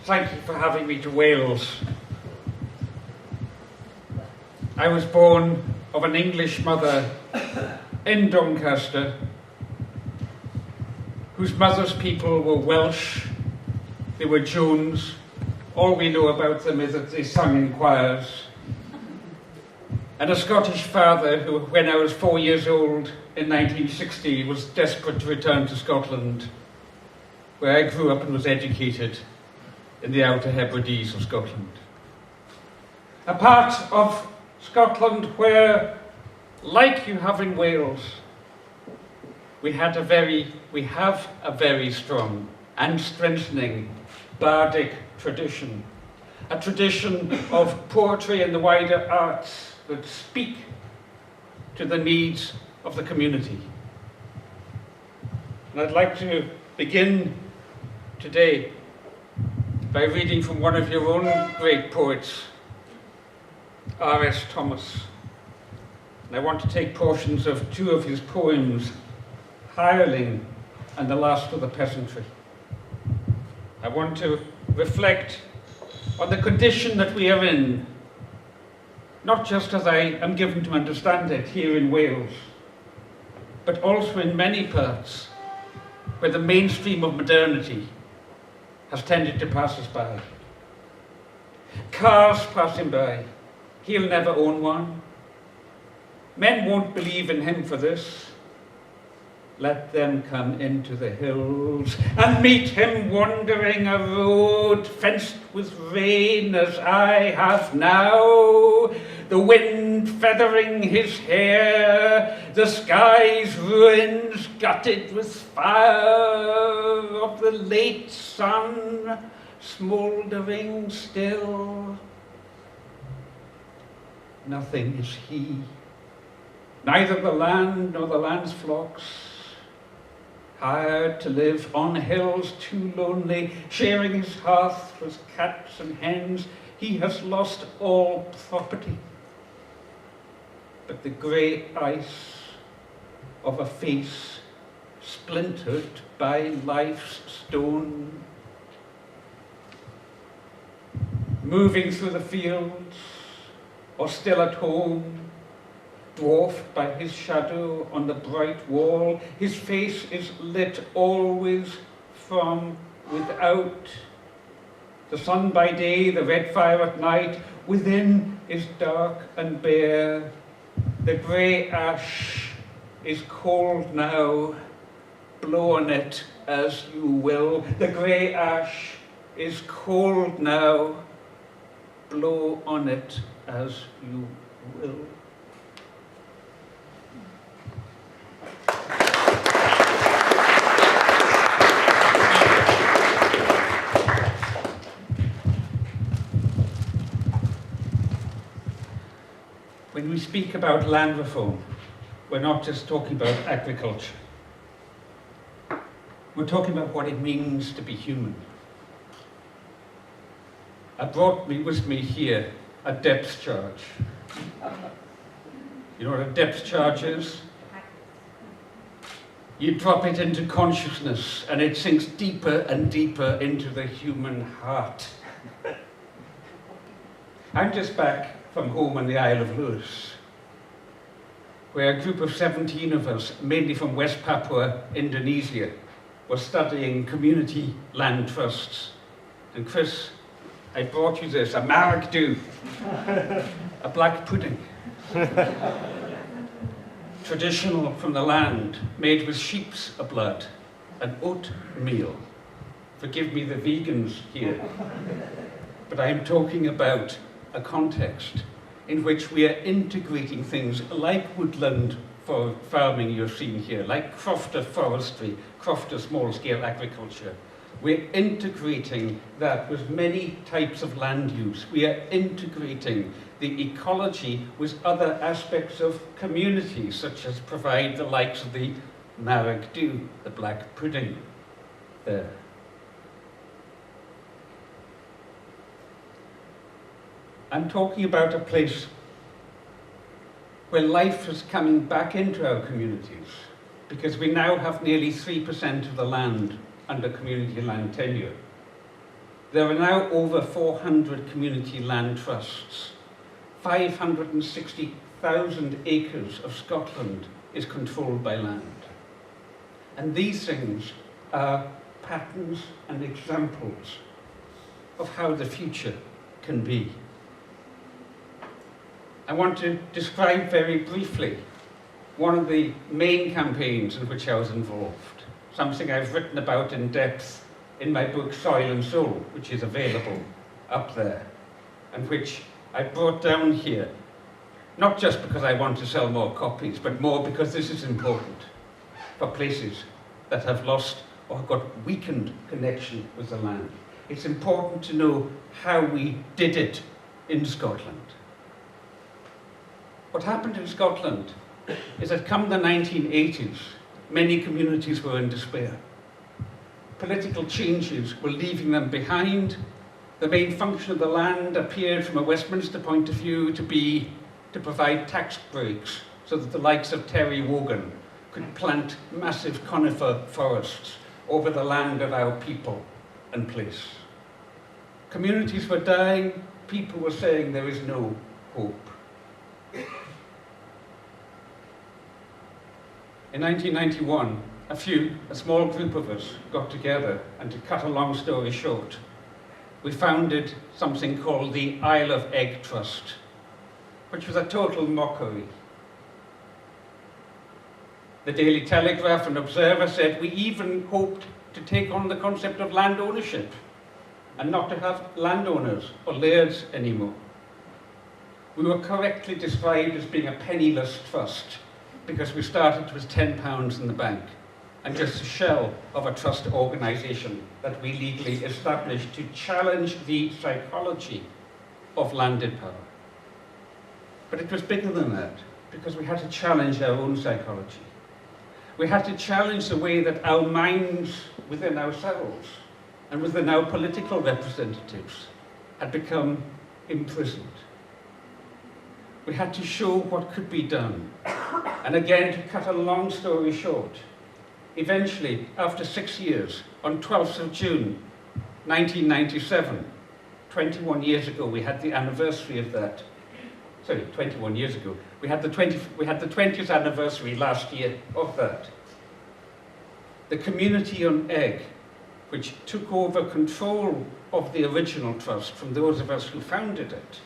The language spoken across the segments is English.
Thank you for having me to Wales. I was born of an English mother in Doncaster, whose mother's people were Welsh, they were Jones. All we know about them is that they sang in choirs. And a Scottish father who, when I was 4 years old in 1960, was desperate to return to Scotland, where I grew up and was educated in the Outer Hebrides of Scotland. A part of Scotland where, like you have in Wales, we have a very strong and strengthening bardic tradition, a tradition of poetry and the wider arts that speak to the needs of the community. And I'd like to begin today by reading from one of your own great poets, R.S. Thomas. And I want to take portions of two of his poems, Hireling and The Last of the Peasantry. I want to reflect on the condition that we are in, not just as I am given to understand it here in Wales, but also in many parts where the mainstream of modernity has tended to pass us by. Cars passing by, he'll never own one. Men won't believe in him for this. Let them come into the hills and meet him wandering a road fenced with rain as I have now, the wind feathering his hair, the sky's ruins gutted with fire of the late sun smouldering still. Nothing is he, neither the land nor the land's flocks, hired to live on hills too lonely, sharing his hearth with cats and hens. He has lost all property, but the grey ice of a face splintered by life's stone. Moving through the fields, or still at home, dwarfed by his shadow on the bright wall, his face is lit always from without. The sun by day, the red fire at night, within is dark and bare. The grey ash is cold now, blow on it as you will. The grey ash is cold now, blow on it as you will. When we speak about land reform, we're not just talking about agriculture. We're talking about what it means to be human. I brought with me here a depth charge. You know what a depth charge is? You drop it into consciousness and it sinks deeper and deeper into the human heart. I'm just back from home on the Isle of Lewis, where a group of 17 of us, mainly from West Papua, Indonesia, were studying community land trusts. And Chris, I brought you this, a marag do, a black pudding. Traditional from the land, made with sheep's blood and oatmeal. Forgive me the vegans here, but I am talking about a context in which we are integrating things like woodland for farming you're seeing here, like crofter forestry, crofter small-scale agriculture. We're integrating that with many types of land use. We are integrating the ecology with other aspects of community, such as provide the likes of the marag do, the black pudding there. I'm talking about a place where life is coming back into our communities, because we now have nearly 3% of the land under community land tenure. There are now over 400 community land trusts. 560,000 acres of Scotland is controlled by land. And these things are patterns and examples of how the future can be. I want to describe very briefly one of the main campaigns in which I was involved, something I've written about in depth in my book Soil and Soul, which is available up there, and which I brought down here, not just because I want to sell more copies, but more because this is important for places that have lost or got weakened connection with the land. It's important to know how we did it in Scotland. What happened in Scotland is that come the 1980s, many communities were in despair. Political changes were leaving them behind. The main function of the land appeared from a Westminster point of view to be to provide tax breaks so that the likes of Terry Wogan could plant massive conifer forests over the land of our people and place. Communities were dying, people were saying there is no hope. In 1991, a small group of us got together, and to cut a long story short, we founded something called the Isle of Egg Trust, which was a total mockery. The Daily Telegraph and Observer said we even hoped to take on the concept of land ownership and not to have landowners or lairds anymore. We were correctly described as being a penniless trust because we started with £10 in the bank and just a shell of a trust organisation that we legally established to challenge the psychology of landed power. But it was bigger than that, because we had to challenge our own psychology. We had to challenge the way that our minds within ourselves and within our political representatives had become imprisoned. We had to show what could be done. And again, to cut a long story short, eventually, after 6 years, on 12th of June, 1997, 21 years ago, we had the anniversary of that. Sorry, 21 years ago. We had the 20th anniversary last year of that. The Community on Egg, which took over control of the original trust from those of us who founded it,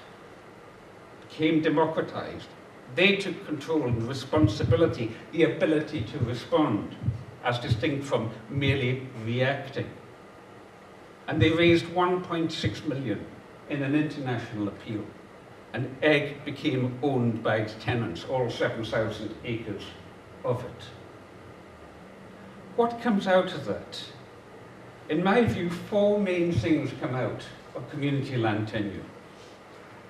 became democratized. They took control and responsibility, the ability to respond, as distinct from merely reacting. And they raised 1.6 million in an international appeal. And Egg became owned by its tenants, all 7,000 acres of it. What comes out of that? In my view, 4 main things come out of community land tenure.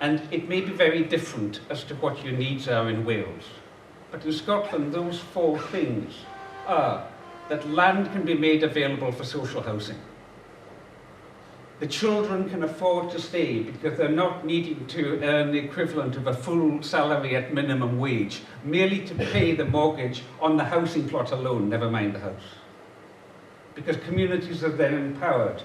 And it may be very different as to what your needs are in Wales. But in Scotland, those 4 things are that land can be made available for social housing. The children can afford to stay because they're not needing to earn the equivalent of a full salary at minimum wage, merely to pay the mortgage on the housing plot alone, never mind the house. Because communities are then empowered,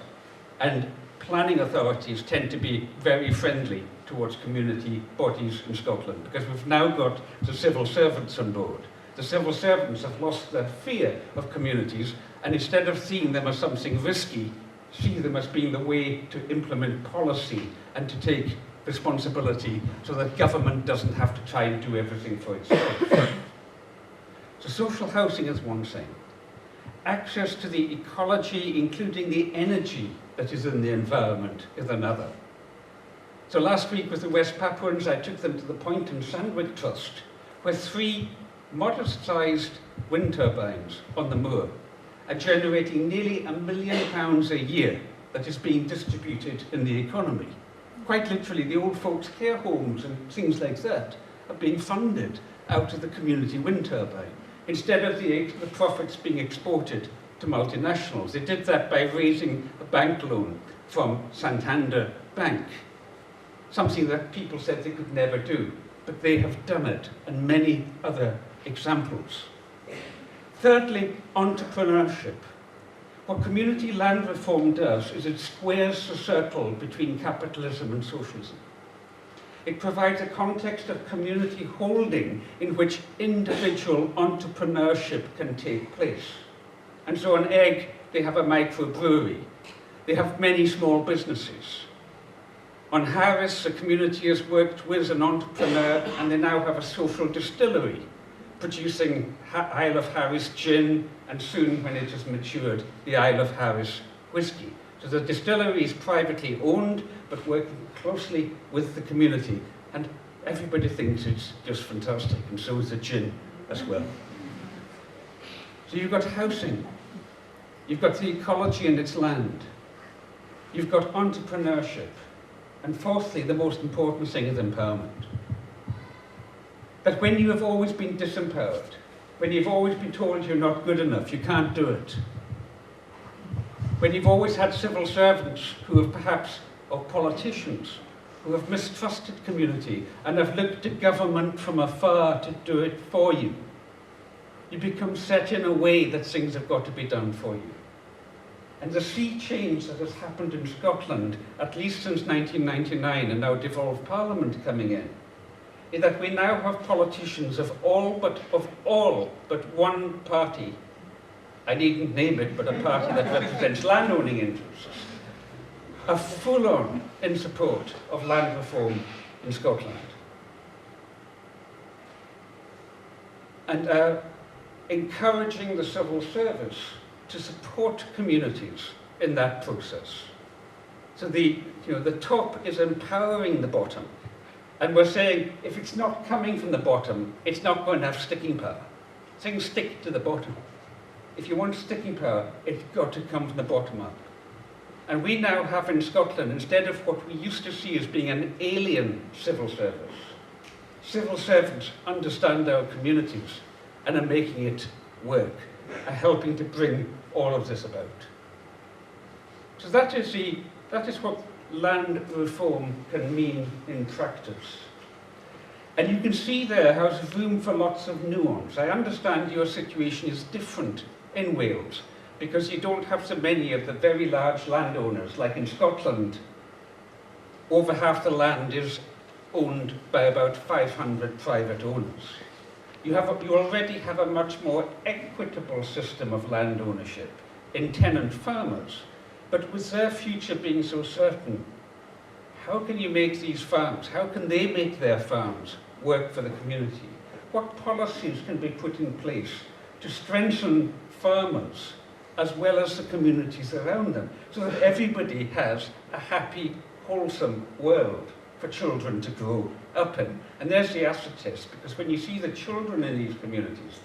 and planning authorities tend to be very friendly towards community bodies in Scotland, because we've now got the civil servants on board. The civil servants have lost their fear of communities, and instead of seeing them as something risky, see them as being the way to implement policy and to take responsibility so that government doesn't have to try and do everything for itself. So social housing is one thing. Access to the ecology, including the energy that is in the environment, is another. So last week with the West Papuans, I took them to the Point and Sandwich Trust, where 3 modest-sized wind turbines on the moor are generating nearly £1 million a year that is being distributed in the economy. Quite literally, the old folks' care homes and things like that are being funded out of the community wind turbine, instead of the profits being exported to multinationals. They did that by raising a bank loan from Santander Bank, something that people said they could never do, but they have done it, and many other examples. Thirdly, entrepreneurship. What community land reform does is it squares the circle between capitalism and socialism. It provides a context of community holding in which individual entrepreneurship can take place. And so on Egg, they have a microbrewery. They have many small businesses. On Harris, the community has worked with an entrepreneur, and they now have a social distillery producing Isle of Harris gin, and soon, when it has matured, the Isle of Harris whiskey. So the distillery is privately owned, but working closely with the community. And everybody thinks it's just fantastic, and so is the gin as well. So you've got housing. You've got the ecology and its land. You've got entrepreneurship. And fourthly, the most important thing is empowerment. That when you have always been disempowered, when you've always been told you're not good enough, you can't do it, when you've always had civil servants who have perhaps, or politicians, who have mistrusted community and have looked to government from afar to do it for you, you become set in a way that things have got to be done for you. And the sea change that has happened in Scotland, at least since 1999, and now devolved Parliament coming in, is that we now have politicians of all but one party. I needn't name it, but a party that represents landowning interests, are full on in support of land reform in Scotland. And are encouraging the civil service to support communities in that process. So the top is empowering the bottom. And we're saying, if it's not coming from the bottom, it's not going to have sticking power. Things stick to the bottom. If you want sticking power, it's got to come from the bottom up. And we now have in Scotland, instead of what we used to see as being an alien civil service, civil servants understand our communities and are making it work, are helping to bring all of this about. So that is what land reform can mean in practice. And you can see there how there's room for lots of nuance. I understand your situation is different in Wales because you don't have so many of the very large landowners. Like in Scotland, over half the land is owned by about 500 private owners. You already have a much more equitable system of land ownership in tenant farmers. But with their future being so certain, how can you make these farms, how can they make their farms work for the community? What policies can be put in place to strengthen farmers as well as the communities around them, so that everybody has a happy, wholesome world for children to grow up in? And there's the acid test, because when you see the children in these communities,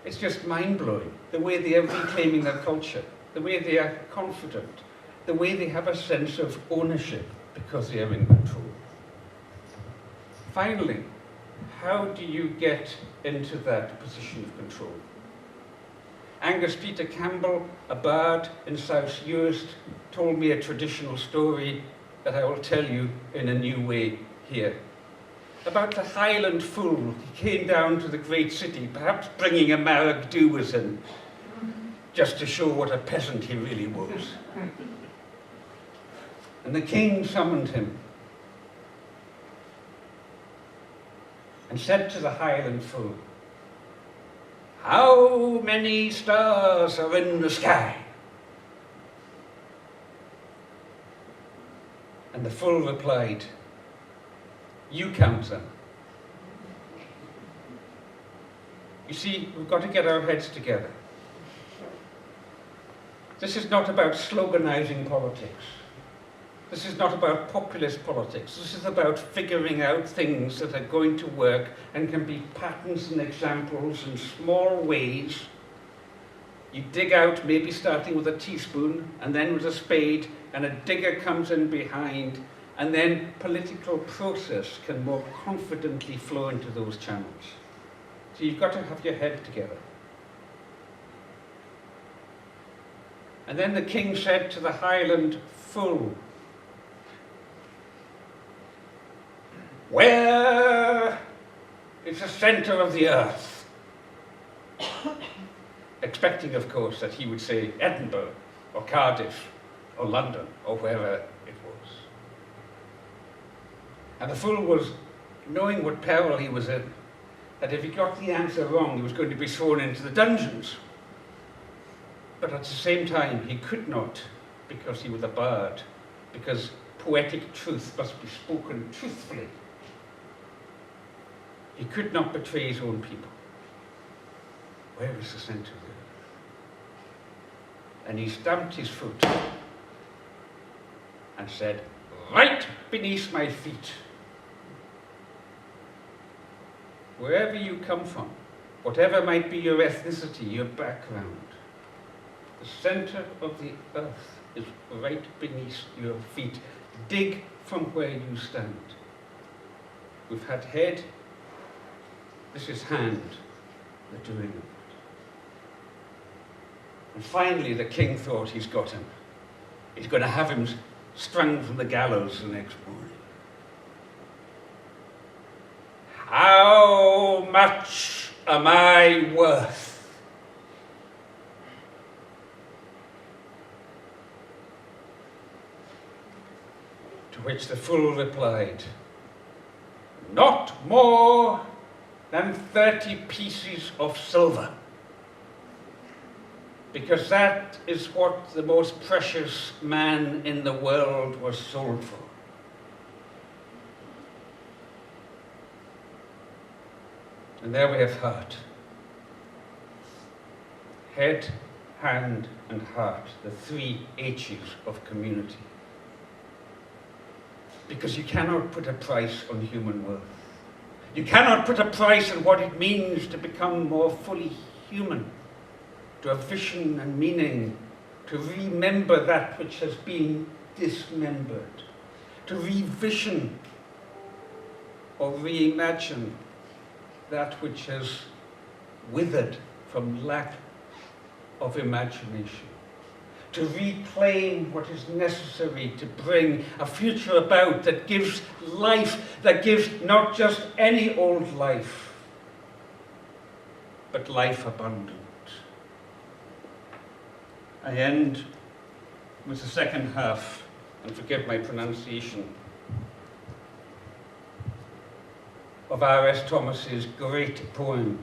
it's just mind-blowing, the way they are reclaiming their culture, the way they are confident, the way they have a sense of ownership because they are in control. Finally, how do you get into that position of control? Angus Peter Campbell, a bard in South Uist, told me a traditional story that I will tell you in a new way here. About the Highland fool who came down to the great city, perhaps bringing a marag do with him, just to show what a peasant he really was. And the king summoned him and said to the Highland fool, "How many stars are in the sky?" And the fool replied, "You count them." You see, we've got to get our heads together. This is not about sloganizing politics. This is not about populist politics. This is about figuring out things that are going to work and can be patterns and examples in small ways. You dig out, maybe starting with a teaspoon, and then with a spade, and a digger comes in behind, and then political process can more confidently flow into those channels. So you've got to have your head together. And then the king said to the Highland fool, "Where is the centre of the earth?" expecting, of course, that he would say Edinburgh or Cardiff or London or wherever it was. And the fool was knowing what peril he was in, that if he got the answer wrong, he was going to be thrown into the dungeons. But at the same time, he could not, because he was a bard, because poetic truth must be spoken truthfully. He could not betray his own people. Where is the centre of the earth? And he stamped his foot and said, right beneath my feet. Wherever you come from, whatever might be your ethnicity, your background, the centre of the earth is right beneath your feet. Dig from where you stand. We've had head, this is hand, the doing of it. And finally the king thought he's got him. He's going to have him strung from the gallows the next morning. How much am I worth? To which the fool replied, not more than 30 pieces of silver, because that is what the most precious man in the world was sold for. And there we have heart. Head, hand, and heart, the 3 H's of community. Because you cannot put a price on human worth. You cannot put a price on what it means to become more fully human, to have vision and meaning, to remember that which has been dismembered, to revision or reimagine that which has withered from lack of imagination, to reclaim what is necessary to bring a future about that gives life, that gives not just any old life, but life abundant. I end with the second half, and forgive my pronunciation, of R.S. Thomas's great poem,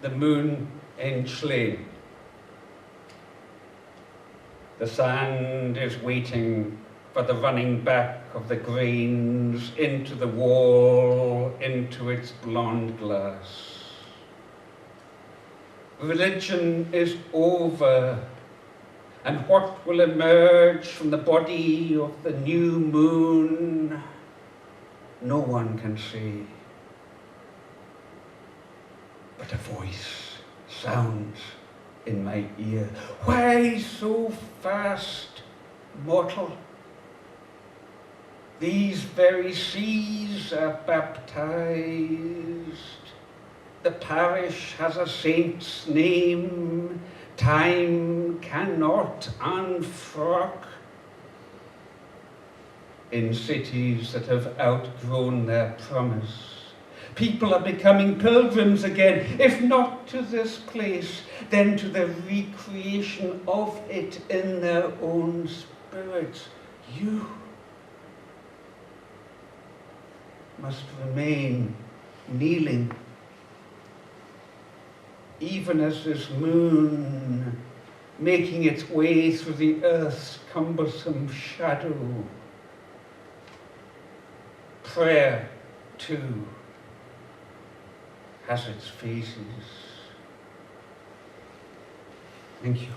The Moon in Slane. The sand is waiting for the running back of the grains into the wall, into its blonde glass. Religion is over, and what will emerge from the body of the new moon, no one can say. But a voice sounds in my ear. Why so fast, mortal? These very seas are baptized. The parish has a saint's name. Time cannot unfrock. In cities that have outgrown their promise, people are becoming pilgrims again, if not to this place, then to the recreation of it in their own spirits. You must remain kneeling, even as this moon, making its way through the earth's cumbersome shadow. Prayer, too, has its phases. Thank you.